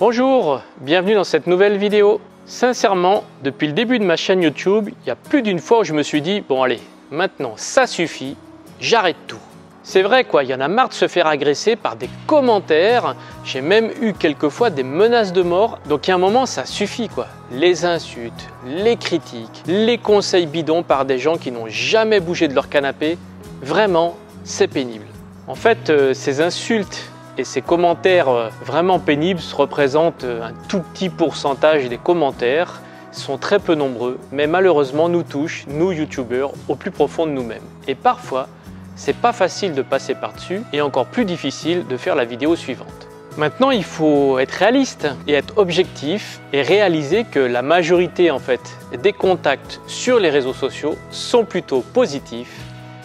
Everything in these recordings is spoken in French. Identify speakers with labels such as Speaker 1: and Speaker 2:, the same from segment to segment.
Speaker 1: Bonjour, bienvenue dans cette nouvelle vidéo. Sincèrement, depuis le début de ma chaîne YouTube, il y a plus d'une fois où je me suis dit bon allez, maintenant ça suffit, j'arrête tout. C'est vrai quoi, il y en a marre de se faire agresser par des commentaires, j'ai même eu quelquefois des menaces de mort, donc il y a un moment ça suffit quoi. Les insultes, les critiques, les conseils bidons par des gens qui n'ont jamais bougé de leur canapé, vraiment c'est pénible. En fait, ces insultes et ces commentaires vraiment pénibles représentent un tout petit pourcentage des commentaires, sont très peu nombreux, mais malheureusement nous touchent, nous youtubeurs, au plus profond de nous-mêmes. Et parfois, c'est pas facile de passer par-dessus et encore plus difficile de faire la vidéo suivante. Maintenant, il faut être réaliste et être objectif et réaliser que la majorité en fait des contacts sur les réseaux sociaux sont plutôt positifs,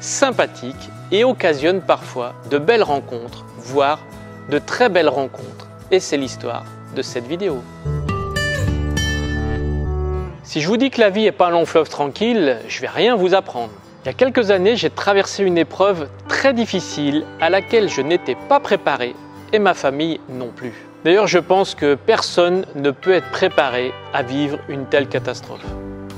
Speaker 1: sympathiques et occasionnent parfois de belles rencontres, voire de très belles rencontres. Et c'est l'histoire de cette vidéo. Si je vous dis que la vie n'est pas un long fleuve tranquille, je ne vais rien vous apprendre. Il y a quelques années, j'ai traversé une épreuve très difficile à laquelle je n'étais pas préparé et ma famille non plus. D'ailleurs, je pense que personne ne peut être préparé à vivre une telle catastrophe.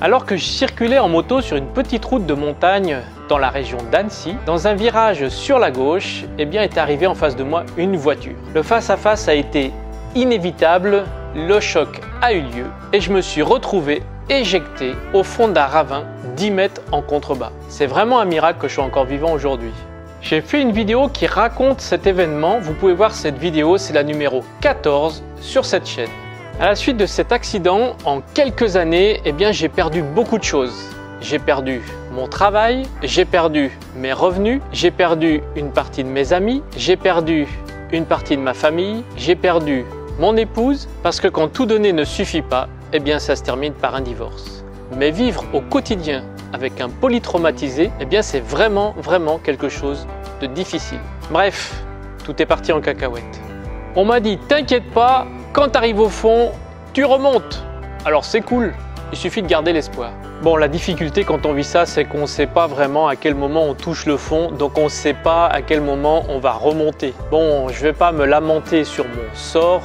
Speaker 1: Alors que je circulais en moto sur une petite route de montagne dans la région d'Annecy, dans un virage sur la gauche, est arrivé en face de moi une voiture. Le face-à-face a été inévitable, le choc a eu lieu et je me suis retrouvé éjecté au fond d'un ravin 10 mètres en contrebas. C'est vraiment un miracle que je sois encore vivant aujourd'hui. J'ai fait une vidéo qui raconte cet événement. Vous pouvez voir cette vidéo, c'est la numéro 14 sur cette chaîne. À la suite de cet accident, en quelques années, j'ai perdu beaucoup de choses. J'ai perdu mon travail, j'ai perdu mes revenus, j'ai perdu une partie de mes amis, j'ai perdu une partie de ma famille, j'ai perdu mon épouse, parce que quand tout donner ne suffit pas, ça se termine par un divorce. Mais vivre au quotidien avec un polytraumatisé, c'est vraiment quelque chose de difficile. Bref, tout est parti en cacahuète. On m'a dit, t'inquiète pas, quand tu arrives au fond, tu remontes. Alors c'est cool, il suffit de garder l'espoir. Bon, la difficulté quand on vit ça, c'est qu'on ne sait pas vraiment à quel moment on touche le fond, donc on ne sait pas à quel moment on va remonter. Bon, je ne vais pas me lamenter sur mon sort.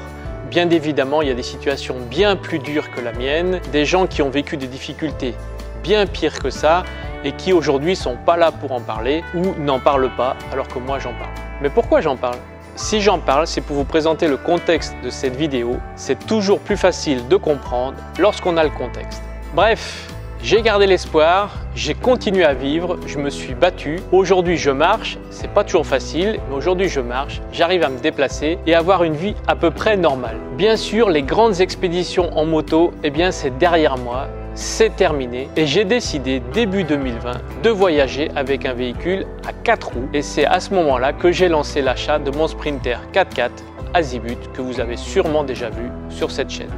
Speaker 1: Bien évidemment, il y a des situations bien plus dures que la mienne, des gens qui ont vécu des difficultés bien pires que ça et qui aujourd'hui ne sont pas là pour en parler ou n'en parlent pas alors que moi j'en parle. Mais pourquoi j'en parle ? Si j'en parle, c'est pour vous présenter le contexte de cette vidéo. C'est toujours plus facile de comprendre lorsqu'on a le contexte. Bref, j'ai gardé l'espoir, j'ai continué à vivre, je me suis battu. Aujourd'hui, je marche, c'est pas toujours facile, mais aujourd'hui, je marche, j'arrive à me déplacer et avoir une vie à peu près normale. Bien sûr, les grandes expéditions en moto, c'est derrière moi, c'est terminé et j'ai décidé début 2020 de voyager avec un véhicule à 4 roues et c'est à ce moment-là que j'ai lancé l'achat de mon Sprinter 4x4 Azimut que vous avez sûrement déjà vu sur cette chaîne.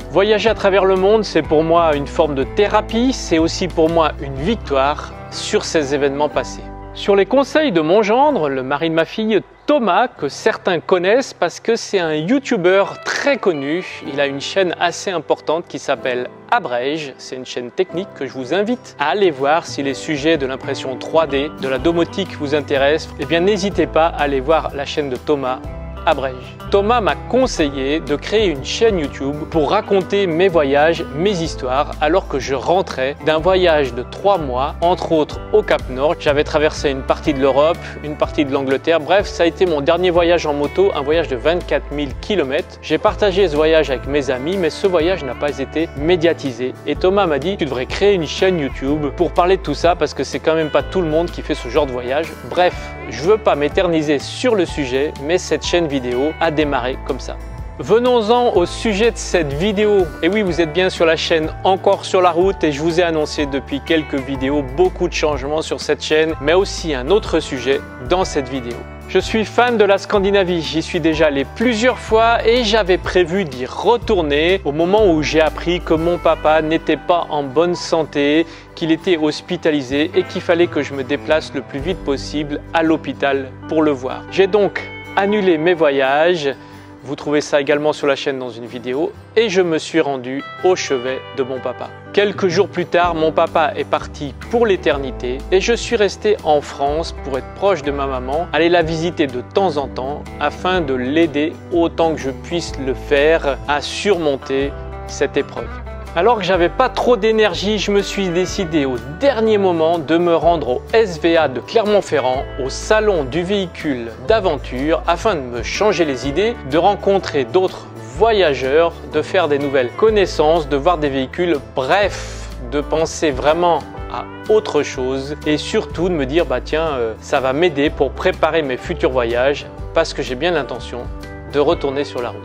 Speaker 1: Voyager à travers le monde, c'est pour moi une forme de thérapie, c'est aussi pour moi une victoire sur ces événements passés. Sur les conseils de mon gendre, le mari de ma fille, Thomas, que certains connaissent parce que c'est un youtubeur très connu. Il a une chaîne assez importante qui s'appelle Abrège. C'est une chaîne technique que je vous invite à aller voir si les sujets de l'impression 3D, de la domotique vous intéressent. N'hésitez pas à aller voir la chaîne de Thomas, Abrège. Thomas m'a conseillé de créer une chaîne YouTube pour raconter mes voyages, mes histoires, alors que je rentrais d'un voyage de 3 mois, entre autres au Cap Nord. J'avais traversé une partie de l'Europe, une partie de l'Angleterre. Bref, ça a été mon dernier voyage en moto, un voyage de 24 000 km. J'ai partagé ce voyage avec mes amis, mais ce voyage n'a pas été médiatisé. Et Thomas m'a dit, tu devrais créer une chaîne YouTube pour parler de tout ça, parce que c'est quand même pas tout le monde qui fait ce genre de voyage. Bref, je veux pas m'éterniser sur le sujet, mais cette chaîne vidéo a démarré comme ça. Venons-en au sujet de cette vidéo. Et oui, vous êtes bien sur la chaîne Encore sur la route et je vous ai annoncé depuis quelques vidéos beaucoup de changements sur cette chaîne, mais aussi un autre sujet dans cette vidéo. Je suis fan de la Scandinavie, j'y suis déjà allé plusieurs fois et j'avais prévu d'y retourner au moment où j'ai appris que mon papa n'était pas en bonne santé, qu'il était hospitalisé et qu'il fallait que je me déplace le plus vite possible à l'hôpital pour le voir. J'ai donc annulé mes voyages, Vous trouvez ça également sur la chaîne dans une vidéo. Et je me suis rendu au chevet de mon papa. Quelques jours plus tard, mon papa est parti pour l'éternité et je suis resté en France pour être proche de ma maman, aller la visiter de temps en temps afin de l'aider autant que je puisse le faire à surmonter cette épreuve. Alors que j'avais pas trop d'énergie, je me suis décidé au dernier moment de me rendre au SVA de Clermont-Ferrand, au salon du véhicule d'aventure, afin de me changer les idées, de rencontrer d'autres voyageurs, de faire des nouvelles connaissances, de voir des véhicules, bref, de penser vraiment à autre chose et surtout de me dire ça va m'aider pour préparer mes futurs voyages parce que j'ai bien l'intention de retourner sur la route.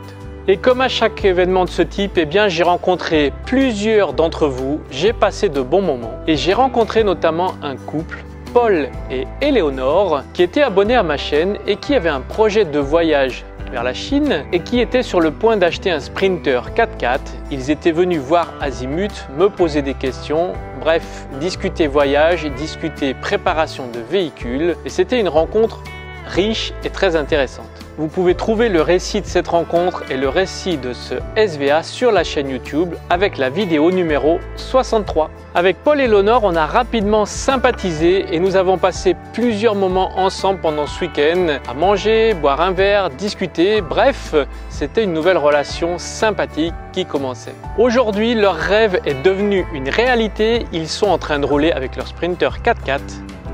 Speaker 1: Et comme à chaque événement de ce type, j'ai rencontré plusieurs d'entre vous, j'ai passé de bons moments et j'ai rencontré notamment un couple, Paul et Éléonore, qui étaient abonnés à ma chaîne et qui avaient un projet de voyage vers la Chine et qui étaient sur le point d'acheter un Sprinter 4x4. Ils étaient venus voir Azimut, me poser des questions, bref, discuter voyage, discuter préparation de véhicules et c'était une rencontre riche et très intéressante. Vous pouvez trouver le récit de cette rencontre et le récit de ce SVA sur la chaîne YouTube avec la vidéo numéro 63. Avec Paul et Éléonore, on a rapidement sympathisé et nous avons passé plusieurs moments ensemble pendant ce week-end à manger, boire un verre, discuter, bref, c'était une nouvelle relation sympathique qui commençait. Aujourd'hui, leur rêve est devenu une réalité, ils sont en train de rouler avec leur Sprinter 4x4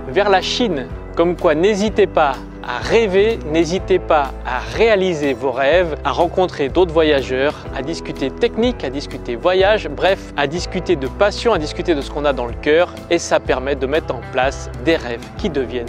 Speaker 1: vers la Chine. Comme quoi, n'hésitez pas à rêver, n'hésitez pas à réaliser vos rêves, à rencontrer d'autres voyageurs, à discuter technique, à discuter voyage, bref, à discuter de passion, à discuter de ce qu'on a dans le cœur et ça permet de mettre en place des rêves qui deviennent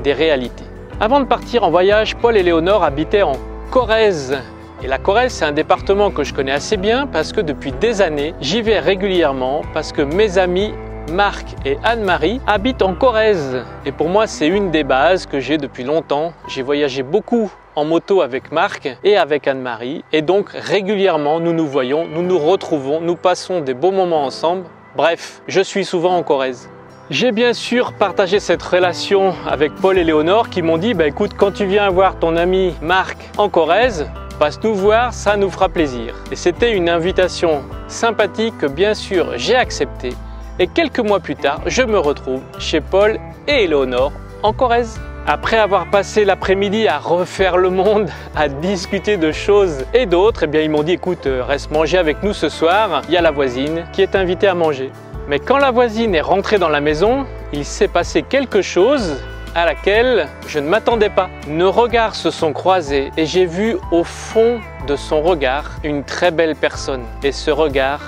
Speaker 1: des réalités. Avant de partir en voyage, Paul et Éléonore habitaient en Corrèze. Et la Corrèze, c'est un département que je connais assez bien parce que depuis des années, j'y vais régulièrement parce que mes amis Marc et Anne-Marie habitent en Corrèze et pour moi c'est une des bases que j'ai depuis longtemps. J'ai voyagé beaucoup en moto avec Marc et avec Anne-Marie et donc régulièrement nous nous voyons, nous nous retrouvons, nous passons des beaux moments ensemble. Bref, je suis souvent en Corrèze. J'ai bien sûr partagé cette relation avec Paul et Éléonore qui m'ont dit écoute, quand tu viens voir ton ami Marc en Corrèze, passe nous voir, ça nous fera plaisir. Et c'était une invitation sympathique que bien sûr j'ai acceptée. Et quelques mois plus tard, je me retrouve chez Paul et Éléonore en Corrèze. Après avoir passé l'après-midi à refaire le monde, à discuter de choses et d'autres, ils m'ont dit écoute, reste manger avec nous ce soir, il y a la voisine qui est invitée à manger. Mais quand la voisine est rentrée dans la maison, il s'est passé quelque chose à laquelle je ne m'attendais pas. Nos regards se sont croisés et j'ai vu au fond de son regard une très belle personne. Et ce regard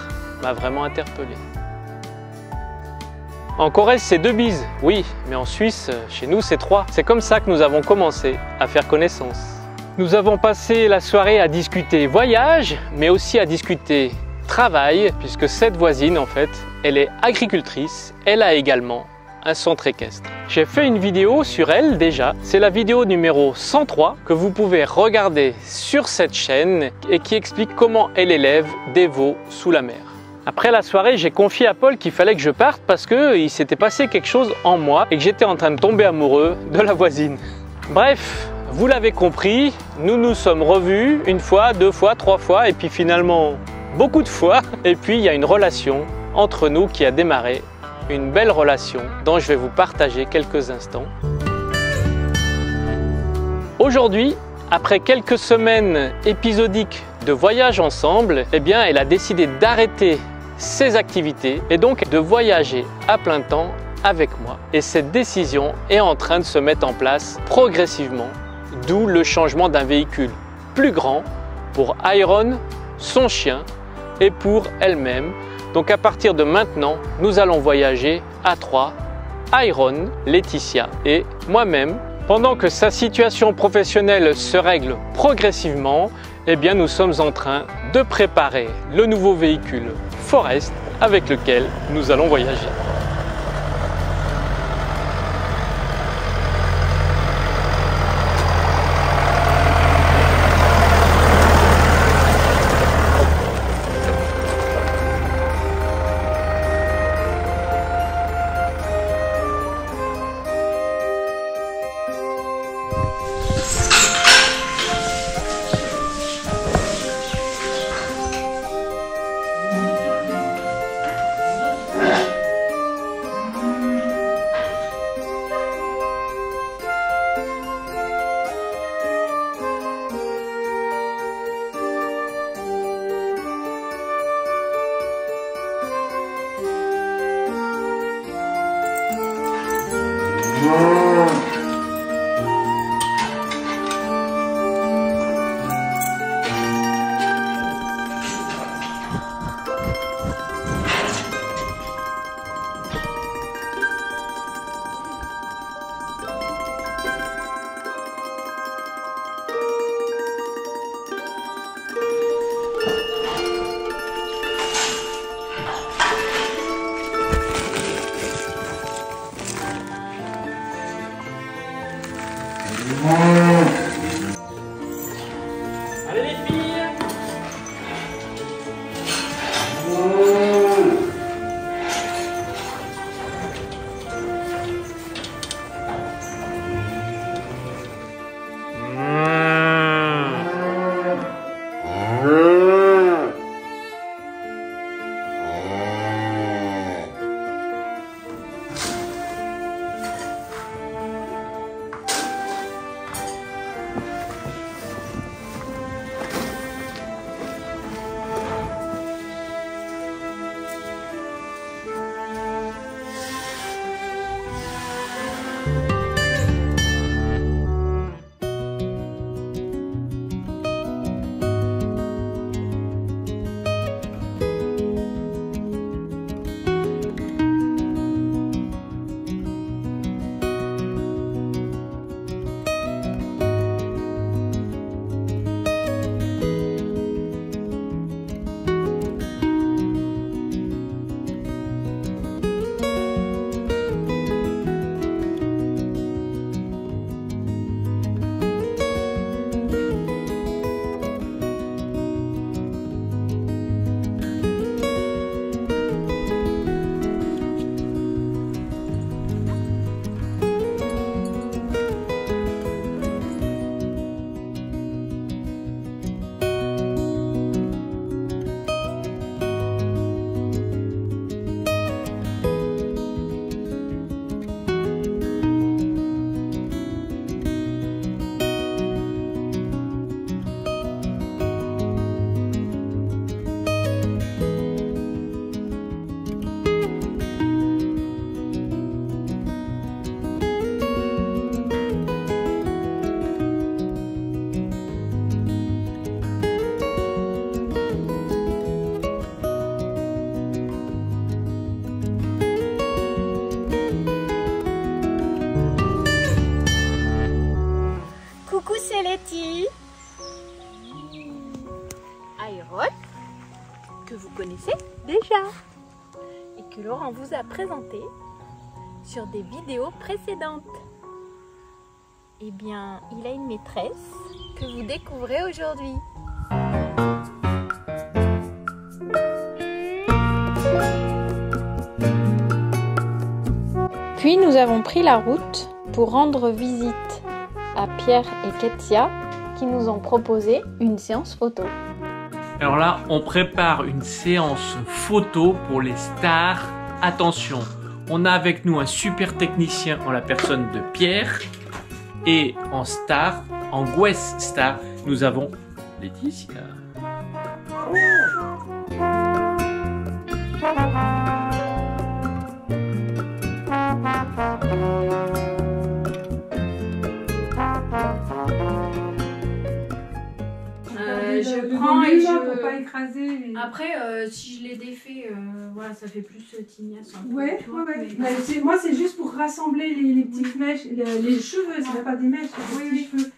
Speaker 1: m'a vraiment interpellé. En Corrèze, c'est 2 bises, oui, mais en Suisse, chez nous, c'est 3. C'est comme ça que nous avons commencé à faire connaissance. Nous avons passé la soirée à discuter voyage, mais aussi à discuter travail, puisque cette voisine, en fait, elle est agricultrice, elle a également un centre équestre. J'ai fait une vidéo sur elle déjà, c'est la vidéo numéro 103 que vous pouvez regarder sur cette chaîne et qui explique comment elle élève des veaux sous la mer. Après la soirée, j'ai confié à Paul qu'il fallait que je parte parce qu'il s'était passé quelque chose en moi et que j'étais en train de tomber amoureux de la voisine. Bref, vous l'avez compris, nous nous sommes revus 1 fois, 2 fois, 3 fois et puis finalement beaucoup de fois. Et puis il y a une relation entre nous qui a démarré, une belle relation dont je vais vous partager quelques instants. Aujourd'hui, après quelques semaines épisodiques de voyage ensemble, elle a décidé d'arrêter ses activités et donc de voyager à plein temps avec moi. Et cette décision est en train de se mettre en place progressivement, d'où le changement d'un véhicule plus grand pour Iron, son chien, et pour elle-même. Donc à partir de maintenant, nous allons voyager à 3, Iron, Laetitia et moi-même. Pendant que sa situation professionnelle se règle progressivement, nous sommes en train de préparer le nouveau véhicule Forest avec lequel nous allons voyager.
Speaker 2: paroles que vous connaissez déjà et que Laurent vous a présentées sur des vidéos précédentes. Eh bien, il a une maîtresse que vous découvrez aujourd'hui. Puis nous avons pris la route pour rendre visite à Pierre et Ketia qui nous ont proposé une séance photo.
Speaker 1: Alors là, on prépare une séance photo pour les stars. Attention, on a avec nous un super technicien en la personne de Pierre. Et en star, en guest star, nous avons Laetitia.
Speaker 3: Je prends et je... pour pas écraser. Les...
Speaker 2: Après, si je les défais, voilà, ça fait plus tignasse.
Speaker 3: Ouais. Mais moi, c'est juste pour rassembler les petites mèches, les cheveux, c'est pas des mèches, c'est des petits cheveux.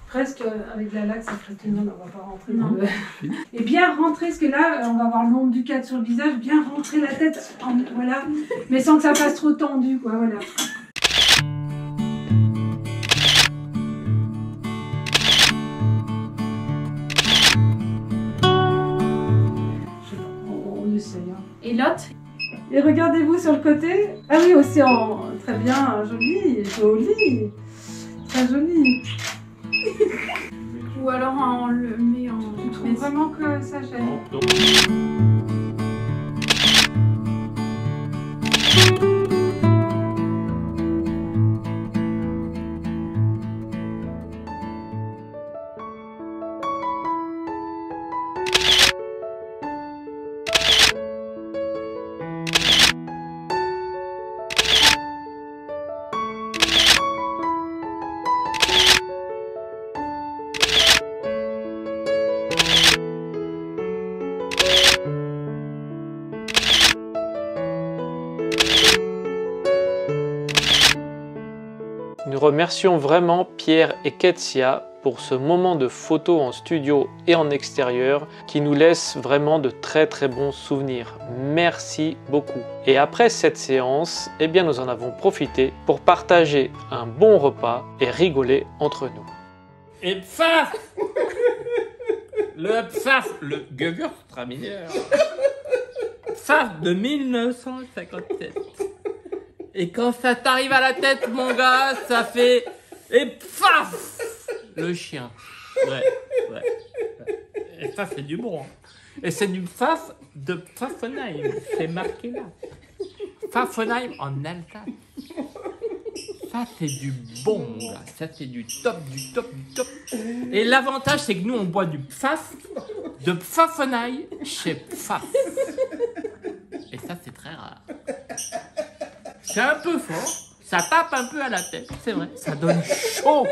Speaker 3: Presque avec la laque, ça ferait tenir, on va pas rentrer dans le... Et bien rentrer, parce que là, on va avoir l'ombre du cadre sur le visage, bien rentrer la tête, voilà, mais sans que ça fasse trop tendu, quoi, voilà.
Speaker 2: Et l'autre?
Speaker 3: Et regardez-vous sur le côté. Ah oui, aussi en très bien, joli, très joli.
Speaker 2: Ou alors on le met en...
Speaker 3: Je trouve vraiment que ça gêne.
Speaker 1: Nous remercions vraiment Pierre et Ketia pour ce moment de photo en studio et en extérieur qui nous laisse vraiment de très bons souvenirs. Merci beaucoup. Et après cette séance, eh bien nous en avons profité pour partager un bon repas et rigoler entre nous. Et pfaf le pfaf, le Gewürztraminer pfaf de 1957. Et quand ça t'arrive à la tête, mon gars, ça fait... Et paf le chien. Ouais. Et ça, c'est du bon. Hein. Et c'est du pfaf de Pfaffenheim. C'est marqué là. Pfaffenheim en Alsace. Ça, c'est du bon, mon gars. Ça, c'est du top. Et l'avantage, c'est que nous, on boit du pfaf de Pfaffenheim chez Pfaff. Et ça, c'est très rare. C'est un peu fort, ça tape un peu à la tête, c'est vrai, ça donne chaud,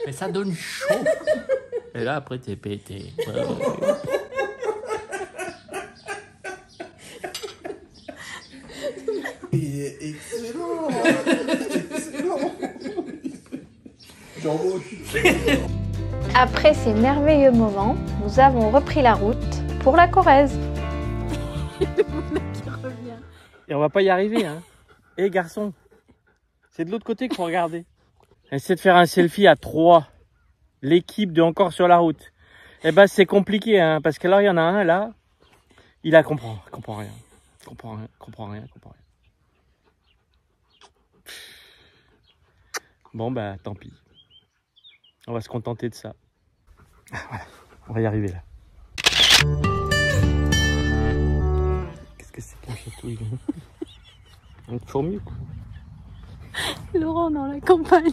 Speaker 1: mais ça donne chaud. Et là, après, t'es pété.
Speaker 4: Il est excellent.
Speaker 2: Après ces merveilleux moments, nous avons repris la route pour la Corrèze.
Speaker 1: Et on va pas y arriver, hein. Eh garçon, c'est de l'autre côté qu'il faut regarder. Essayez de faire un selfie à 3. L'équipe de Encore sur la route. Eh ben c'est compliqué, hein, parce que là il y en a un là, il comprend rien. Bon bah tant pis. On va se contenter de ça. Voilà, on va y arriver là. Qu'est-ce que c'est qu'un chatouille? Une fourmi quoi.
Speaker 2: Laurent dans la campagne.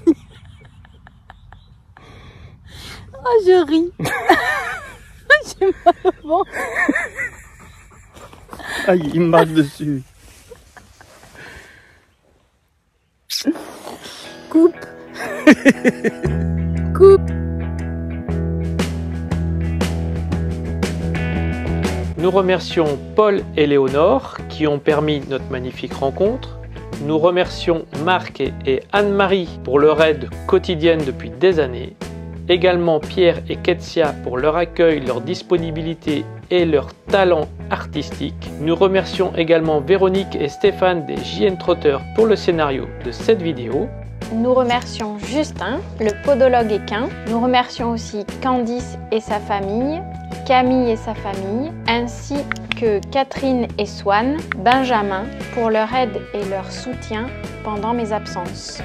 Speaker 2: Oh, je ris. J'ai mal au ventre.
Speaker 1: Aïe, il me marche dessus.
Speaker 2: Coupe. Coupe.
Speaker 1: Nous remercions Paul et Léonore qui ont permis notre magnifique rencontre. Nous remercions Marc et Anne-Marie pour leur aide quotidienne depuis des années. également Pierre et Ketsia pour leur accueil, leur disponibilité et leur talent artistique. Nous remercions également Véronique et Stéphane des JN Trotter pour le scénario de cette vidéo.
Speaker 2: Nous remercions Justin, le podologue équin. Nous remercions aussi Candice et sa famille, Camille et sa famille, ainsi que Catherine et Swan, Benjamin, pour leur aide et leur soutien pendant mes absences.